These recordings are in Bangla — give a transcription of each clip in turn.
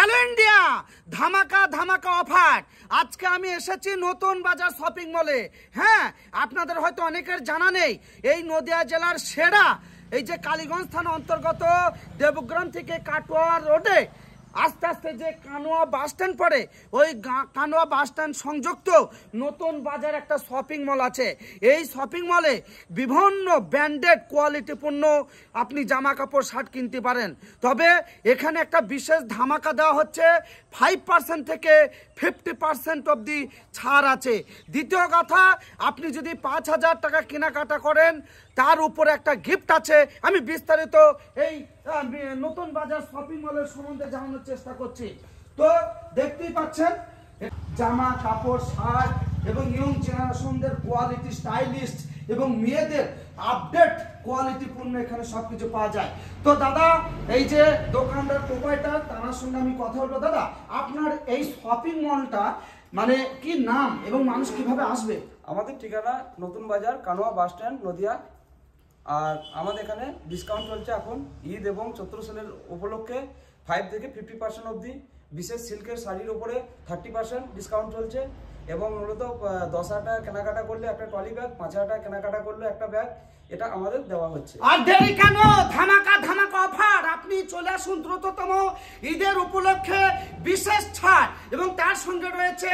হ্যালো ইন্ডিয়া, ধামাকা ধামাকা অফার। আজকে আমি এসেছি নতুন বাজার শপিং মলে। হ্যাঁ, আপনাদের হয়তো অনেকের জানা নেই, এই নদিয়া জেলার সেরা এই যে কালীগঞ্জ থানা অন্তর্গত দেবগ্রাম থেকে কাটোয়া রোডে আস্তে আস্তে যে কানোয়া বাস স্ট্যান্ড পড়ে, ওই কানোয়া বাস স্ট্যান্ড সংযুক্ত নতুন বাজার একটা শপিং মল আছে। এই শপিং মলে বিভিন্ন ব্র্যান্ডেড কোয়ালিটিপূর্ণ আপনি জামা কাপড় শার্ট কিনতে পারেন। তবে এখানে একটা বিশেষ ধামাকা দেওয়া হচ্ছে, 5% থেকে 50% অবধি ছাড় আছে। দ্বিতীয় কথা, আপনি যদি 5,000 টাকা কেনাকাটা করেন তার উপরে একটা গিফট আছে। আমি বিস্তারিত এই নতুন বাজার শপিং মলের সম্বন্ধে জানানোর চেষ্টা করছি। তো দেখতেই পাচ্ছেন জামা কাপড় শার্ট এবং ইয়ং জেনারেশনদের কোয়ালিটি স্টাইলিস্ট এবং মেয়েদের আপডেট কোয়ালিটি পণ্য এখানে সবকিছু পাওয়া যায়। তো দাদা, এই যে দোকানদার প্রোপাইটার, তার সঙ্গে আমি কথা বলবো। দাদা, আপনার এই শপিং মলটা মানে কি নাম এবং মানুষ কিভাবে আসবে? আমাদের ঠিকানা নতুন বাজার, কানোয়া বাস স্ট্যান্ড, নদিয়া। আর আমাদের এখানে ডিসকাউন্ট চলছে এখন ঈদ এবং চৈত্র সেলের উপলক্ষে 5 থেকে 50% অবধি। বিশেষ সিল্কের শাড়ির উপরে 30% ডিসকাউন্ট চলছে। এবং মূলত 10,000 টাকা কেনাকাটা করলে একটা ট্রলি ব্যাগ, 5,000 টাকা কেনাকাটা করলে একটা ব্যাগ, এটা আমাদের দেওয়া হচ্ছে। আর দেরি কেন? ধামাকা ধামাকা অফার। আপনি চলে আসুন দ্রুততম ঈদের উপলক্ষে বিশেষ ছাড় এবং তার সঙ্গে রয়েছে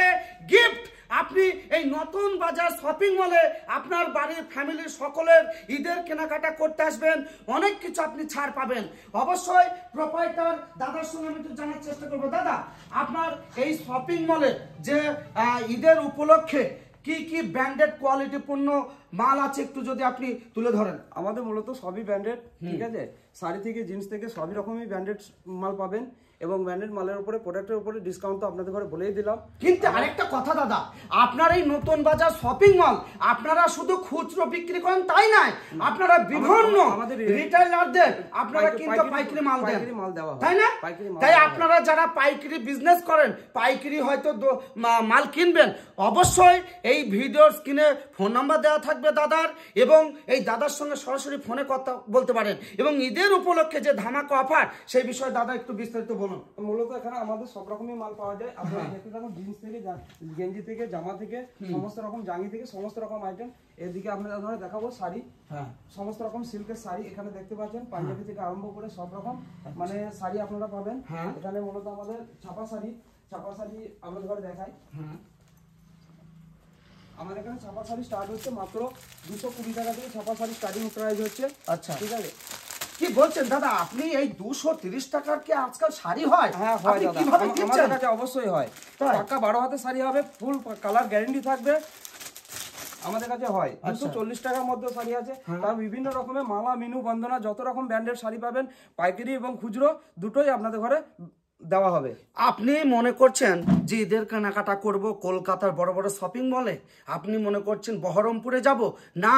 গিফট। আপনি এই নতুন বাজার শপিং মলে আপনার বাড়ির ফ্যামিলির সকলের ঈদের কেনাকাটা করতে আসবেন, অনেক কিছু আপনি ছাড় পাবেন। অবশ্যই প্রোপাইটার দাদার সঙ্গে আমি একটু জানার চেষ্টা করবো। দাদা, আপনার এই শপিং মলে যে ঈদের উপলক্ষে কি কি ব্র্যান্ডেড কোয়ালিটিপূর্ণ মাল আছে একটু যদি আপনি তুলে ধরেন। আমাদের মূলত সবই ব্র্যান্ডেড, ঠিক আছে? শাড়ি থেকে জিন্স থেকে সবই রকমই ব্র্যান্ডেড মাল পাবেন। এবং ব্র্যান্ডেড মালের উপরে, প্রোডাক্টের উপরে ডিসকাউন্ট তো আপনাদের ঘরে বলেই দিলাম। কিন্তু আরেকটা কথা দাদা, আপনার এই নতুন বাজার শপিং মল আপনারা শুধু খুচরো বিক্রি করেন তাই নয়, আপনারা বিভিন্ন আমাদের রিটেইলারদের আপনারা কিন্তু পাইকারি মাল দেন, তাই না? তাই আপনারা যারা পাইকারি বিজনেস করেন, পাইকারি হয়তো মাল কিনবেন, অবশ্যই এই ভিডিওর স্ক্রিনে ফোন নাম্বার দেওয়া থাকবে দাদার, এবং এই দাদার সঙ্গে সরাসরি ফোনে কথা বলতে পারেন। এবং ঈদের উপলক্ষে যে ধামাকা অফার, সেই বিষয়ে দাদা একটু বিস্তারিত বলুন। মূলত এখানে আমাদের সব রকমই মাল পাওয়া যায়। আপনারা দেখতে থাকুন, জিন্স থেকে গেঞ্জি থেকে জামা থেকে সমস্ত রকম, জাঙ্গি থেকে সমস্ত রকম আইটেম। এদিকে আপনাদের ধরে দেখাবো শাড়ি, সমস্ত রকম সিল্কের শাড়ি এখানে দেখতে পাচ্ছেন। পাঞ্জাবি থেকে আরম্ভ করে সব রকম মানে শাড়ি আপনারা পাবেন এখানে। মূলত আমাদের ছাপা শাড়ি আপনাদের ঘরে দেখাই। আমাদের এখানে ছাপা শাড়ি স্টার্ট হচ্ছে মাত্র 220 টাকা থেকে। ছাপা শাড়ি স্টার্টিং প্রাইস হচ্ছে। আচ্ছা, ঠিক আছে। কি বলছেন দাদা, আপনি এই 230 টাকার কি আজকাল শাড়ি হয়? হ্যাঁ হয় দাদা, আমাদের কাছে অবশ্যই হয়। পাক্কা 12 হাতের শাড়ি হবে, ফুল কালার গ্যারান্টি থাকবে, আমাদের কাছে হয়। 240 টাকার মধ্যে শাড়ি আছে। তার বিভিন্ন রকমের মালা, মিনু, বন্দনা, যত রকম ব্র্যান্ডের শাড়ি পাবেন, পাইকারি এবং খুচরো দুটোই আপনাদের ঘরে দেওয়া হবে। আপনি মনে করছেন যে ঈদের কেনাকাটা করব কলকাতার বড় বড় শপিং মলে, আপনি মনে করছেন বহরমপুরে যাব না,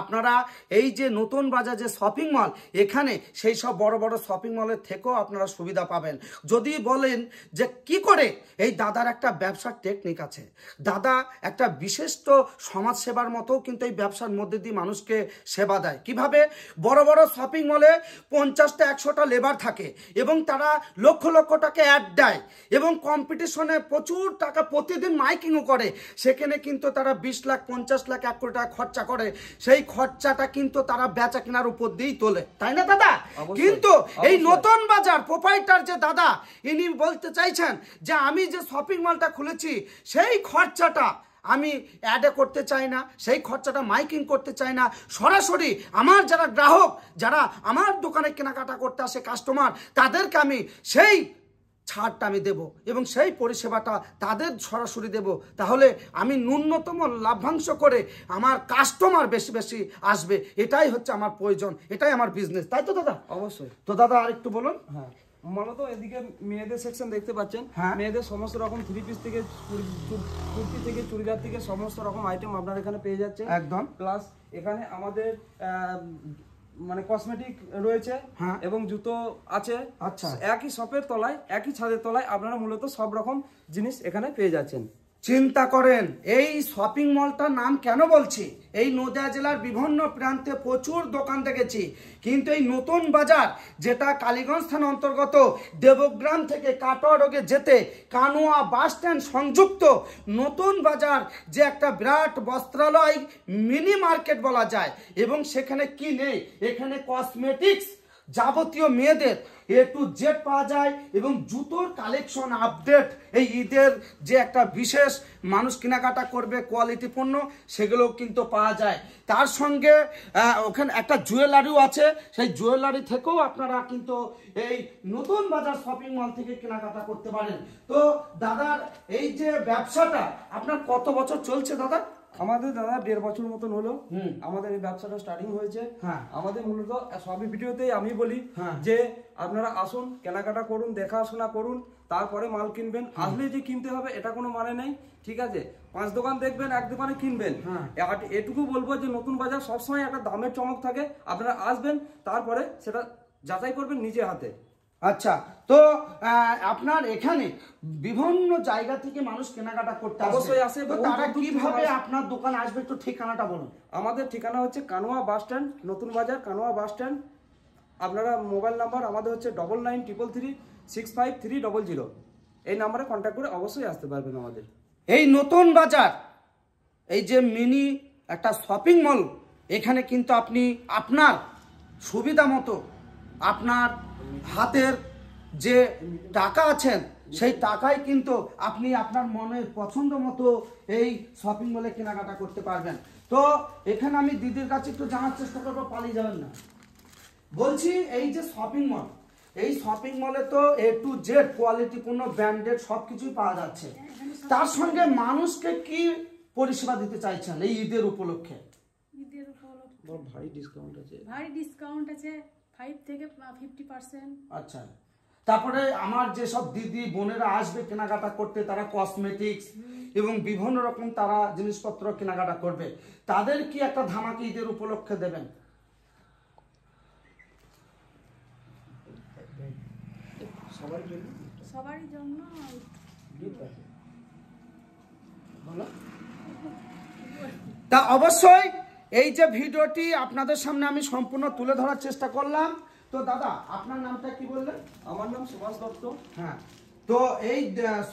আপনারা এই যে নতুন বাজার যে শপিং মল, এখানে সেই সব বড় বড় শপিং মলের থেকেও আপনারা সুবিধা পাবেন। যদি বলেন যে কি করে, এই দাদার একটা ব্যবসার টেকনিক আছে। দাদা একটা বিশিষ্ট সমাজসেবার মতো কিন্তু এই ব্যবসার মধ্যে দিয়ে মানুষকে সেবা দেয়। কিভাবে? বড় বড় শপিং মলে 50টা 100টা লেবার থাকে এবং তারা লক্ষ লক্ষ টাকা অ্যাড দেয় এবং কম্পিটিশনে প্রচুর টাকা প্রতিদিন মাইকিংও করে। সেখানে কিন্তু তারা 20 লাখ 50 লাখ 1 কোটি টাকা খরচা করে। সেই খরচাটা কিন্তু তারা বেচা কেনার উপর দিয়েই তোলে, তাই না দাদা? কিন্তু এই নতুন বাজার প্রোপাইটার যে দাদা, ইনি বলতে চাইছেন যে আমি যে শপিং মলটা খুলেছি সেই খরচাটা আমি অ্যাডে করতে চাই না, সেই খরচাটা মাইকিং করতে চাই না। সরাসরি আমার যারা গ্রাহক, যারা আমার দোকানে কেনাকাটা করতে আসে কাস্টমার, তাদেরকে আমি সেই ছাড়টা আমি দেব এবং সেই পরিষেবাটা তাদের সরাসরি দেব। তাহলে আমি ন্যূনতম লাভ্যাংশ করে আমার কাস্টমার বেশি বেশি আসবে। এটাই হচ্ছে আমার প্রয়োজন, এটাই আমার বিজনেস, তাই তো দাদা? অবশ্যই। তো দাদা আরেকটু বলুন। হ্যাঁ, মূলত এদিকে মেয়েদের সেকশন দেখতে পাচ্ছেন। মেয়েদের সমস্ত রকম 3 পিস থেকে কুর্তি থেকে চুড়িদার থেকে সমস্ত রকম আইটেম আপনারা এখানে পেয়ে যাচ্ছেন একদম। প্লাস এখানে আমাদের মানে কসমেটিক রয়েছে এবং জুতো আছে। আচ্ছা, একই শপের তলায়, একই ছাদের তলায় আপনারা মূলত সব রকম জিনিস এখানে পেয়ে যাচ্ছেন। চিন্তা করেন এই শপিং মলটার নাম কেন বলছি, এই নদিয়া জেলার বিভিন্ন প্রান্তে প্রচুর দোকান দেখেছি, কিন্তু এই নতুন বাজার যেটা কালীগঞ্জ থানা অন্তর্গত দেবগ্রাম থেকে কাটোয়া রোগে যেতে কানোয়া বাস স্ট্যান্ড সংযুক্ত নতুন বাজার যে একটা বিরাট বস্ত্রালয় মিনি মার্কেট বলা যায়, এবং সেখানে কি নেই, এখানে কসমেটিক্স যাবতীয় মেয়েদের A to Z পাওয়া যায়, এবং জুতোর কালেকশন আপডেট এই ঈদের যে একটা বিশেষ মানুষ কেনাকাটা করবে কোয়ালিটি পণ্য সেগুলো কিন্তু পাওয়া যায়। তার সঙ্গে ওখানে একটা জুয়েলারিও আছে, সেই জুয়েলারি থেকেও আপনারা কিন্তু এই নতুন বাজার শপিং মল থেকে কেনাকাটা করতে পারেন। তো দাদার এই যে ব্যবসাটা আপনার কত বছর চলছে দাদা? আমাদের দাদা 1.5 বছর মতন হলো আমাদের এই ব্যবসাটা স্টার্টিং হয়েছে। আমাদের মূলত সবই ভিডিওতেই আমি বলি যে আপনারা আসুন, কেনাকাটা করুন, দেখাশোনা করুন, তারপরে মাল কিনবেন। আসলে যে কিনতে হবে এটা কোনো মানে নেই, ঠিক আছে? 5 দোকান দেখবেন, এক দোকানে কিনবেন। এটুকু বলবো যে নতুন বাজার সবসময় একটা দামের চমক থাকে, আপনারা আসবেন, তারপরে সেটা যাচাই করবেন নিজে হাতে। আচ্ছা, তো আপনার এখানে বিভিন্ন জায়গা থেকে মানুষ কেনাকাটা করতে অবশ্যই আসে। তারা কিভাবে আপনার দোকান আসবে একটু ঠিকানাটা বলুন। আমাদের ঠিকানা হচ্ছে কানোয়া বাস স্ট্যান্ড, নতুন বাজার কানোয়া বাস স্ট্যান্ড। আপনারা মোবাইল নাম্বার আমাদের হচ্ছে 9933365300, এই নাম্বারে কন্ট্যাক্ট করে অবশ্যই আসতে পারবেন আমাদের এই নতুন বাজার। এই যে মিনি একটা শপিং মল, এখানে কিন্তু আপনি আপনার সুবিধা মতো আপনার হাতের যে টাকা আছেন সেই টাকায় কিন্তু আপনি আপনার মনের পছন্দ মতো এই শপিং মলে কেনাকাটা করতে পারবেন। তো এখানে আমি দিদির কাছে একটু জানার চেষ্টা করবো, পালিয়ে যাবেন না। বলছি এই যে শপিং মল, এই শপিং মলে তো A to Z কোয়ালিটিপূর্ণ ব্র্যান্ডেড সব কিছুই পাওয়া যাচ্ছে, তার সঙ্গে মানুষকে কি পরিষেবা দিতে চাইছেন এই ঈদের উপলক্ষে? ঈদের উপলক্ষে ভারী ডিসকাউন্ট আছে, ভারী ডিসকাউন্ট আছে 5 থেকে 50%। আচ্ছা, তারপরে আমার যে সব দিদি বোনেরা আসবে কেনাকাটা করতে, তারা কসমেটিক্স এবং বিভিন্ন রকম তারা জিনিসপত্র কেনাকাটা করবে, তাদের কি একটা ধামাকা ঈদের উপলক্ষে দেবেন? সবারই জন্য তা অবশ্যই এই যে ভিডিওটি আপনাদের সামনে আমি সম্পূর্ণ তুলে ধরার চেষ্টা করলাম। তো দাদা আপনার নামটা কি বললেন? আমার নাম সুভাষ দত্ত। হ্যাঁ, তো এই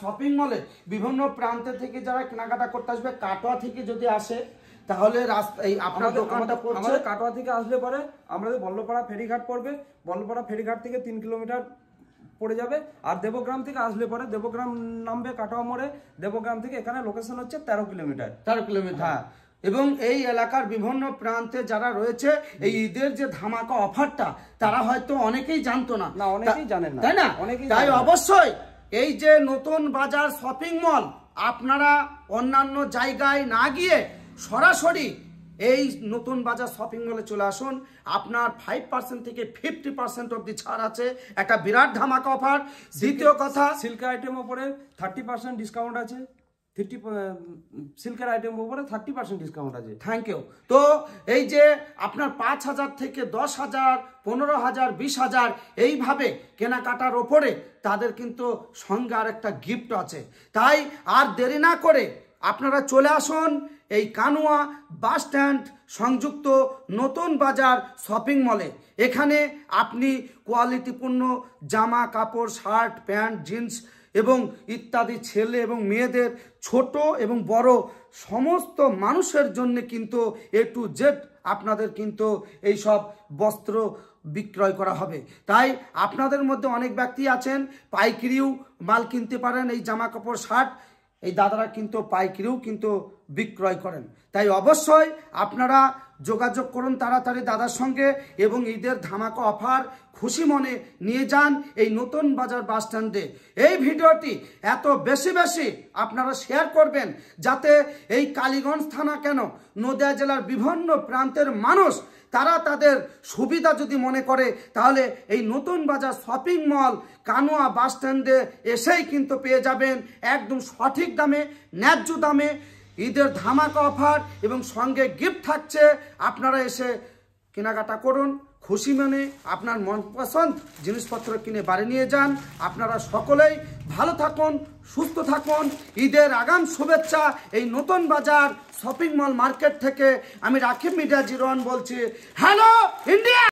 শপিং মলে বিভিন্ন প্রান্ত থেকে যারা কেনাকাটা করতে আসবে, কাটোয়া থেকে যদি আসে তাহলে রাস্তা এই আপনার দোকানটা পড়ছে কাটোয়া থেকে আসলে পরে আমাদের বল্লপাড়া ফেরিঘাট পড়বে, বল্লপাড়া ফেরিঘাট থেকে 3 কিলোমিটার পড়ে যাবে। আর দেবগ্রাম থেকে আসলে পরে দেবগ্রাম নামবে কাটোয়া মোড়ে, দেবগ্রাম থেকে এখানে লোকেশন হচ্ছে 13 কিলোমিটার। 13 কিলোমিটার। হ্যাঁ, এবং এই এলাকার বিভিন্ন প্রান্তে যারা রয়েছে এই ঈদের যে ধামাকা অফারটা তারা হয়তো অনেকেই জানতো না, অনেকেই জানেন না, তাই না? তাই অবশ্যই এই যে নতুন বাজার শপিং মল, আপনারা অন্যান্য জায়গায় না গিয়ে সরাসরি এই নতুন বাজার শপিং মলে চলে আসুন। আপনার 5% থেকে 50% অবধি ছাড় আছে, একটা বিরাট ধামাকা অফার। দ্বিতীয় কথা, সিল্কের আইটেম উপরে 30% ডিসকাউন্ট আছে, সিল্কের আইটেম উপরে 30% ডিসকাউন্ট আছে। Thank you. তো এই যে আপনার 5,000 থেকে 10,000, 15,000, 20,000 এইভাবে কেনাকাটার ওপরে তাদের কিন্তু সঙ্গে আর একটা গিফট আছে। তাই আর দেরি না করে আপনারা চলে আসুন এই কানোয়া বাস স্ট্যান্ড সংযুক্ত নতুন বাজার শপিং মলে। এখানে আপনি কোয়ালিটিপূর্ণ জামা কাপড়, শার্ট, প্যান্ট, জিন্স এবং ইত্যাদি ছেলে এবং মেয়েদের, ছোট এবং বড় সমস্ত মানুষের জন্য কিন্তু A to Z আপনাদের কিন্তু এই সব বস্ত্র বিক্রয় করা হবে। তাই আপনাদের মধ্যে অনেক ব্যক্তি আছেন পাইকারিও মাল কিনতে পারেন, এই জামা কাপড়, শার্ট এই দাদারা কিন্তু পাইকারিও কিন্তু বিক্রয় করেন। তাই অবশ্যই আপনারা যোগাযোগ করুন তাড়াতাড়ি দাদার সঙ্গে এবং ঈদের ধামাকা অফার খুশি মনে নিয়ে যান এই নতুন বাজার বাস স্ট্যান্ডে। এই ভিডিওটি এত বেশি বেশি আপনারা শেয়ার করবেন যাতে এই কালীগঞ্জ থানা কেন নদিয়া জেলার বিভিন্ন প্রান্তের মানুষ তারা তাদের সুবিধা যদি মনে করে তাহলে এই নতুন বাজার শপিং মল কানোয়া বাস স্ট্যান্ডে এসেই কিন্তু পেয়ে যাবেন একদম সঠিক দামে, ন্যায্য দামে ঈদের ধামাকা অফার এবং সঙ্গে গিফট থাকছে। আপনারা এসে কেনাকাটা করুন, খুশি মনে আপনার মনপসন্দ জিনিসপত্র কিনে বাড়ি নিয়ে যান। আপনারা সকলেই ভালো থাকুন, সুস্থ থাকুন। ঈদের আগাম শুভেচ্ছা এই নতুন বাজার শপিং মল মার্কেট থেকে। আমি রাকিব মিডিয়া 01 বলছি। Hello India.